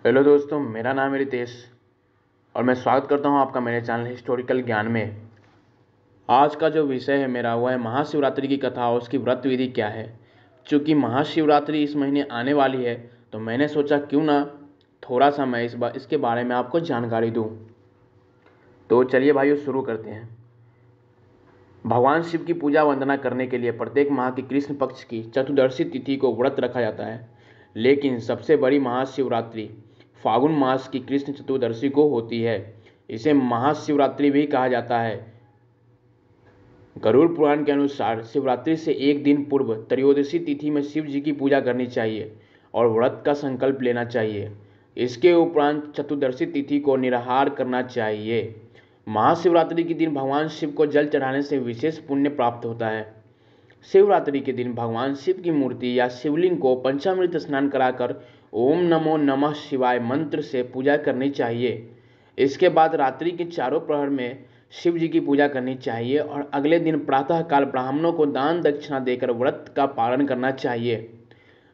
Hello दोस्तों, मेरा नाम है रितेश और मैं स्वागत करता हूं आपका मेरे चैनल हिस्टोरिकल ज्ञान में। आज का जो विषय है मेरा वो है महाशिवरात्रि की कथा और उसकी व्रत विधि क्या है। चूँकि महाशिवरात्रि इस महीने आने वाली है तो मैंने सोचा क्यों ना थोड़ा सा मैं इसके बारे में आपको जानकारी दूं। तो चलिए भाइयों, शुरू करते हैं। भगवान शिव की पूजा वंदना करने के लिए प्रत्येक माह की कृष्ण पक्ष की चतुर्दशी तिथि को व्रत रखा जाता है, लेकिन सबसे बड़ी महाशिवरात्रि फागुन मास की कृष्ण चतुर्दशी को होती है। इसे महाशिवरात्रि भी कहा जाता है। गरुड़ पुराण के अनुसार शिवरात्रि से एक दिन पूर्व त्रयोदशी तिथि में शिव जी की पूजा करनी चाहिए और व्रत का संकल्प लेना चाहिए। इसके उपरांत चतुर्दशी तिथि को निराहार करना चाहिए। महाशिवरात्रि के दिन भगवान शिव को जल चढ़ाने से विशेष पुण्य प्राप्त होता है। शिवरात्रि के दिन भगवान शिव की मूर्ति या शिवलिंग को पंचामृत स्नान कराकर ओम नमो नमः शिवाय मंत्र से पूजा करनी चाहिए। इसके बाद रात्रि के चारों प्रहर में शिव जी की पूजा करनी चाहिए और अगले दिन प्रातःकाल ब्राह्मणों को दान दक्षिणा देकर व्रत का पालन करना चाहिए।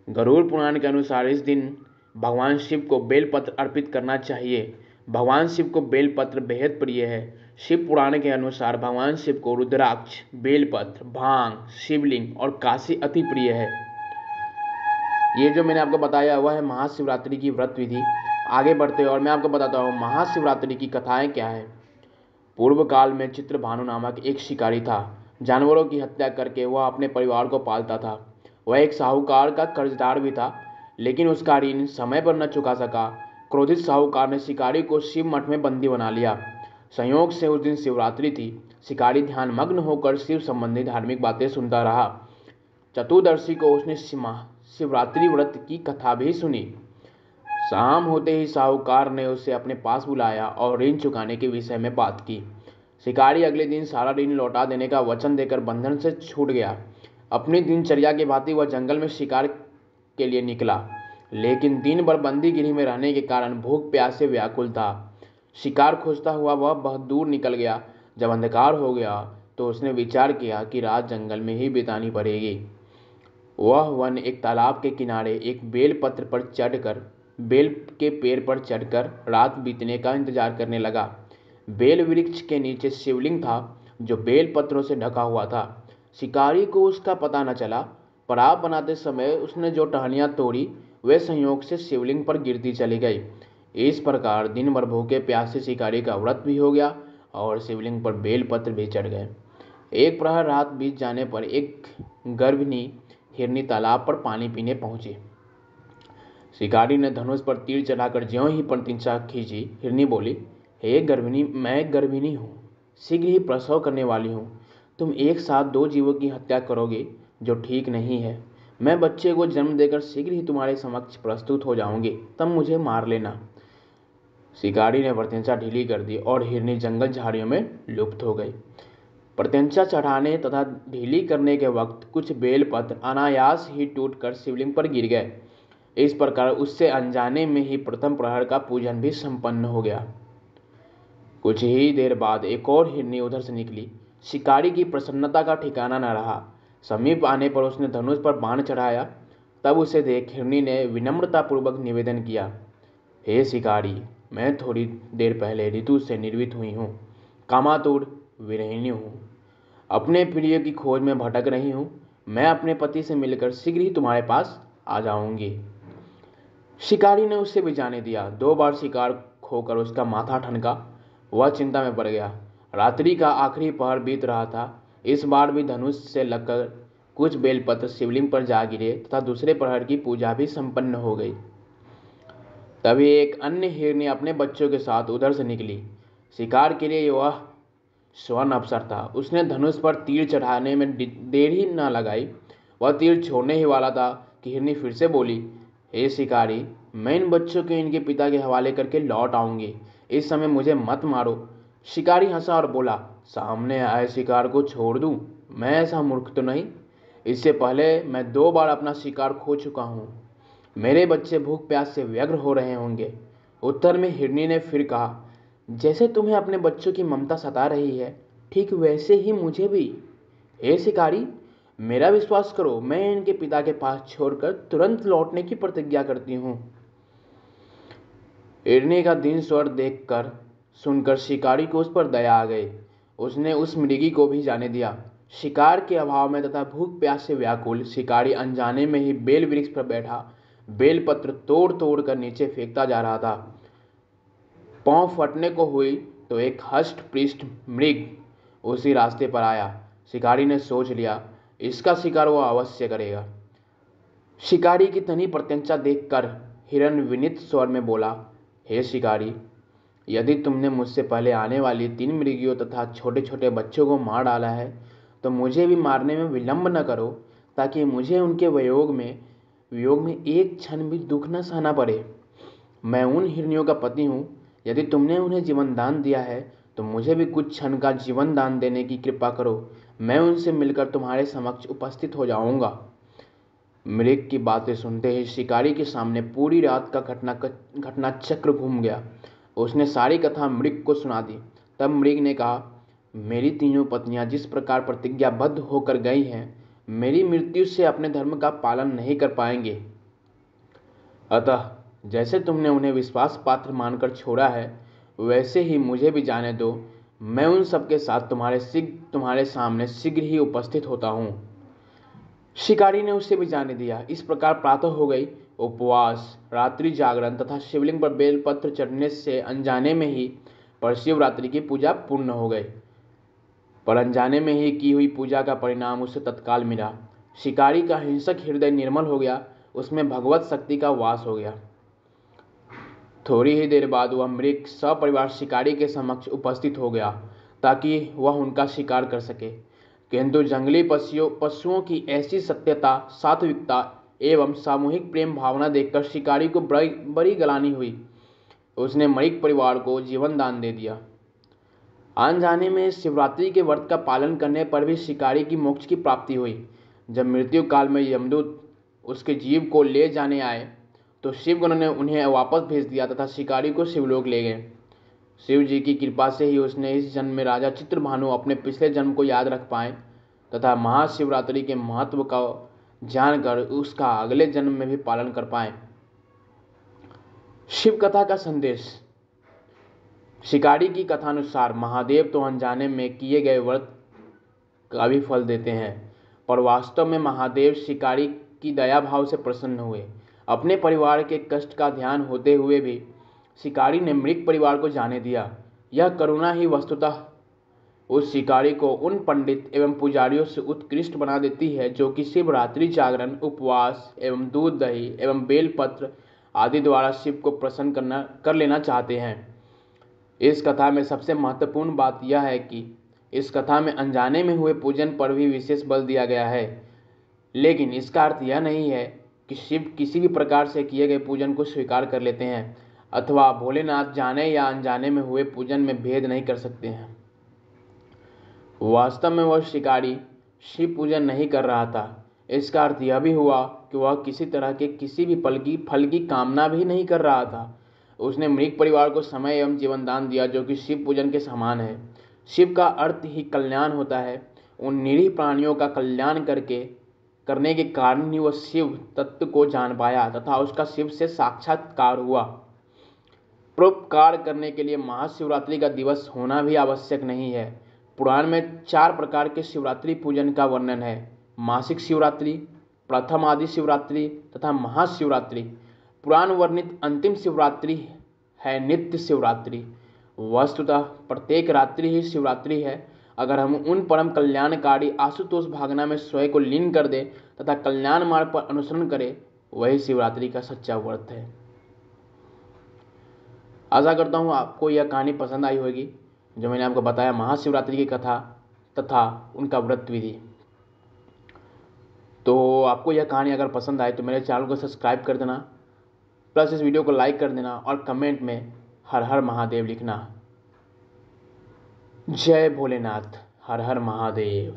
गरुड़ पुराण के अनुसार इस दिन भगवान शिव को बेलपत्र अर्पित करना चाहिए। भगवान शिव को बेलपत्र बेहद प्रिय है। शिव पुराण के अनुसार भगवान शिव को रुद्राक्ष, बेलपत्र, भांग, शिवलिंग और काशी अति प्रिय है। ये जो मैंने आपको बताया वह है महाशिवरात्रि की व्रत विधि। आगे बढ़ते और मैं आपको बताता हूँ महाशिवरात्रि की कथाएं क्या है। पूर्व काल में चित्रभानु नामक एक शिकारी था। जानवरों की हत्या करके वह अपने परिवार को पालता था। वह एक साहूकार का कर्जदार भी था, लेकिन उसका ऋण समय पर न चुका सका। क्रोधित साहूकार ने शिकारी को शिव मठ में बंदी बना लिया। संयोग से उस दिन शिवरात्रि थी। शिकारी ध्यान मग्न होकर शिव संबंधी धार्मिक बातें सुनता रहा। चतुर्दशी को उसने शिवरात्रि व्रत की कथा भी सुनी। शाम होते ही साहूकार ने उसे अपने पास बुलाया और ऋण चुकाने के विषय में बात की। शिकारी अगले दिन सारा ऋण लौटा देने का वचन देकर बंधन से छूट गया। अपनी दिनचर्या की भांति वह जंगल में शिकार के लिए निकला, लेकिन दिन भर बंदीगिरी में रहने के कारण भूख प्यास से व्याकुल था। शिकार खोजता हुआ वह बहुत दूर निकल गया। जब अंधकार हो गया तो उसने विचार किया कि रात जंगल में ही बितानी पड़ेगी। वह वन एक तालाब के किनारे एक बेल के पेड़ पर चढ़कर रात बीतने का इंतजार करने लगा। बेल वृक्ष के नीचे शिवलिंग था जो बेल पत्रों से ढका हुआ था। शिकारी को उसका पता न चला। पड़ाव बनाते समय उसने जो टहनियाँ तोड़ी वे संयोग से शिवलिंग पर गिरती चली गई। इस प्रकार दिन भर भूखे प्यासे शिकारी का व्रत भी हो गया और शिवलिंग पर बेल पत्र भी चढ़ गए। एक प्रहर रात बीत जाने पर एक गर्भिणी हिरनी तालाब पर पानी पीने पहुंची। शिकारी ने धनुष पर तीर चढ़ाकर ज्यों ही प्रतीक्षा खींची, हिरनी बोली, हे गर्भिणी, मैं गर्भिणी हूँ, शीघ्र ही प्रसव करने वाली हूँ। तुम एक साथ दो जीवों की हत्या करोगे, जो ठीक नहीं है। मैं बच्चे को जन्म देकर शीघ्र ही तुम्हारे समक्ष प्रस्तुत हो जाऊंगी, तब मुझे मार लेना। शिकारी ने प्रत्यंचा ढीली कर दी और हिरनी जंगल झाड़ियों में लुप्त हो गई। प्रत्यंचा चढ़ाने तथा ढीली करने के वक्त कुछ बेलपत्र अनायास ही टूटकर शिवलिंग पर गिर गए। इस प्रकार उससे अनजाने में ही प्रथम प्रहर का पूजन भी संपन्न हो गया। कुछ ही देर बाद एक और हिरनी उधर से निकली। शिकारी की प्रसन्नता का ठिकाना न रहा। समीप आने पर उसने धनुष पर बाण चढ़ाया। तब उसे देख हिरनी ने विनम्रतापूर्वक निवेदन किया, हे शिकारी, मैं थोड़ी देर पहले ऋतु से निर्वित हुई हूँ, कामातुर विरहिणी हूँ, अपने प्रिय की खोज में भटक रही हूँ। मैं अपने पति से मिलकर शीघ्र ही तुम्हारे पास आ जाऊंगी। शिकारी ने उसे भी जाने दिया। 2 बार शिकार खोकर उसका माथा ठनका। वह चिंता में पड़ गया। रात्रि का आखिरी पहर बीत रहा था। इस बार भी धनुष से लगकर कुछ बेलपत्र शिवलिंग पर जा गिरे तथा दूसरे प्रहर की पूजा भी संपन्न हो गई। तभी एक अन्य हिरनी अपने बच्चों के साथ उधर से निकली। शिकार के लिए वह स्वर्ण अवसर था। उसने धनुष पर तीर चढ़ाने में देर ही न लगाई। वह तीर छोड़ने ही वाला था कि हिरनी फिर से बोली, हे शिकारी, मैं इन बच्चों को इनके पिता के हवाले करके लौट आऊंगी, इस समय मुझे मत मारो। शिकारी हंसा और बोला, सामने आए शिकार को छोड़ दूं? मैं ऐसा मूर्ख तो नहीं। इससे पहले मैं 2 बार अपना शिकार खो चुका हूँ। मेरे बच्चे भूख प्यास से व्यग्र हो रहे होंगे। उत्तर में हिरनी ने फिर कहा, जैसे तुम्हें अपने बच्चों की ममता सता रही है, ठीक वैसे ही मुझे भी। हे शिकारी, मेरा विश्वास करो, मैं इनके पिता के पास छोड़कर तुरंत लौटने की प्रतिज्ञा करती हूँ। हिरनी का दीन स्वर देखकर सुनकर शिकारी को उस पर दया आ गई। उसने उस मृगी को भी जाने दिया। शिकार के अभाव में तथा भूख प्यास से व्याकुल शिकारी अनजाने में ही बेल वृक्ष पर बैठा बेलपत्र तोड़ तोड़ कर नीचे फेंकता जा रहा था। पांव फटने को हुई तो एक हष्ट पृष्ठ मृग उसी रास्ते पर आया। शिकारी ने सोच लिया, इसका शिकार वह अवश्य करेगा। शिकारी की तनी प्रत्यंचा देखकर हिरण विनीत स्वर में बोला, हे शिकारी, यदि तुमने मुझसे पहले आने वाली 3 मृगियों तथा छोटे छोटे बच्चों को मार डाला है तो मुझे भी मारने में विलंब न करो, ताकि मुझे उनके वियोग में एक क्षण भी दुख न सहना पड़े। मैं उन हिरनियों का पति हूँ। यदि तुमने उन्हें जीवन दान दिया है तो मुझे भी कुछ क्षण का जीवन दान देने की कृपा करो। मैं उनसे मिलकर तुम्हारे समक्ष उपस्थित हो जाऊंगा। मृग की बातें सुनते ही शिकारी के सामने पूरी रात का घटना चक्र घूम गया। उसने सारी कथा मृग को सुना दी। तब मृग ने कहा, मेरी तीनों पत्नियां जिस प्रकार प्रतिज्ञाबद्ध होकर गई हैं, मेरी मृत्यु से अपने धर्म का पालन नहीं कर पाएंगे। अतः जैसे तुमने उन्हें विश्वास पात्र मानकर छोड़ा है, वैसे ही मुझे भी जाने दो। मैं उन सबके साथ तुम्हारे सामने शीघ्र ही उपस्थित होता हूँ। शिकारी ने उसे भी जाने दिया। इस प्रकार प्रातः हो गई। उपवास, रात्रि जागरण तथा शिवलिंग पर बेलपत्र चढ़ने से अनजाने में ही पर शिवरात्रि की पूजा पूर्ण हो गई। पर अनजाने में ही की हुई पूजा का परिणाम उसे तत्काल मिला। शिकारी का हिंसक हृदय निर्मल हो गया, उसमें भगवत शक्ति का वास हो गया। थोड़ी ही देर बाद वह मृग सपरिवार शिकारी के समक्ष उपस्थित हो गया ताकि वह उनका शिकार कर सके। किंतु जंगली पशुओं की ऐसी सत्यता, सात्विकता एवं सामूहिक प्रेम भावना देखकर शिकारी को बड़ी ग्लानि हुई। उसने मृग परिवार को जीवन दान दे दिया। अनजाने में शिवरात्रि के व्रत का पालन करने पर भी शिकारी की मोक्ष की प्राप्ति हुई। जब मृत्यु काल में यमदूत उसके जीव को ले जाने आए तो शिवगण ने उन्हें वापस भेज दिया तथा शिकारी को शिवलोक ले गए। शिव जी की कृपा से ही उसने इस जन्म में राजा चित्रभानु अपने पिछले जन्म को याद रख पाए तथा महाशिवरात्रि के महत्व का जानकर उसका अगले जन्म में भी पालन कर पाए। शिव कथा का संदेश। शिकारी की कथानुसार महादेव तो अनजाने में किए गए व्रत का भी फल देते हैं, पर वास्तव में महादेव शिकारी की दया भाव से प्रसन्न हुए। अपने परिवार के कष्ट का ध्यान होते हुए भी शिकारी ने मृग परिवार को जाने दिया। यह करुणा ही वस्तुतः उस शिकारी को उन पंडित एवं पुजारियों से उत्कृष्ट बना देती है जो कि शिवरात्रि जागरण, उपवास एवं दूध दही एवं बेलपत्र आदि द्वारा शिव को प्रसन्न कर लेना चाहते हैं। इस कथा में सबसे महत्वपूर्ण बात यह है कि इस कथा में अनजाने में हुए पूजन पर भी विशेष बल दिया गया है, लेकिन इसका अर्थ यह नहीं है कि शिव किसी भी प्रकार से किए गए पूजन को स्वीकार कर लेते हैं अथवा भोलेनाथ जाने या अनजाने में हुए पूजन में भेद नहीं कर सकते हैं। वास्तव में वह शिकारी शिव पूजन नहीं कर रहा था। इसका अर्थ यह भी हुआ कि वह किसी तरह के किसी भी फल की कामना भी नहीं कर रहा था। उसने मृग परिवार को समय एवं जीवन दान दिया जो कि शिव पूजन के समान है। शिव का अर्थ ही कल्याण होता है। उन निरीह प्राणियों का कल्याण करने के कारण ही वह शिव तत्व को जान पाया तथा उसका शिव से साक्षात्कार हुआ। परोपकार करने के लिए महाशिवरात्रि का दिवस होना भी आवश्यक नहीं है। पुराण में 4 प्रकार के शिवरात्रि पूजन का वर्णन है। मासिक शिवरात्रि, प्रथम आदि शिवरात्रि तथा महाशिवरात्रि। पुराण वर्णित अंतिम शिवरात्रि है नित्य शिवरात्रि। वस्तुतः प्रत्येक रात्रि ही शिवरात्रि है। अगर हम उन परम कल्याणकारी आशुतोष भागना में स्वयं को लीन कर दें तथा कल्याण मार्ग पर अनुसरण करें, वही शिवरात्रि का सच्चा व्रत है। आशा करता हूँ आपको यह कहानी पसंद आई होगी, जो मैंने आपको बताया महाशिवरात्रि की कथा तथा उनका व्रत विधि। तो आपको यह कहानी अगर पसंद आए तो मेरे चैनल को सब्सक्राइब कर देना, प्लस इस वीडियो को लाइक कर देना और कमेंट में हर हर महादेव लिखना। जय भोलेनाथ, हर हर महादेव।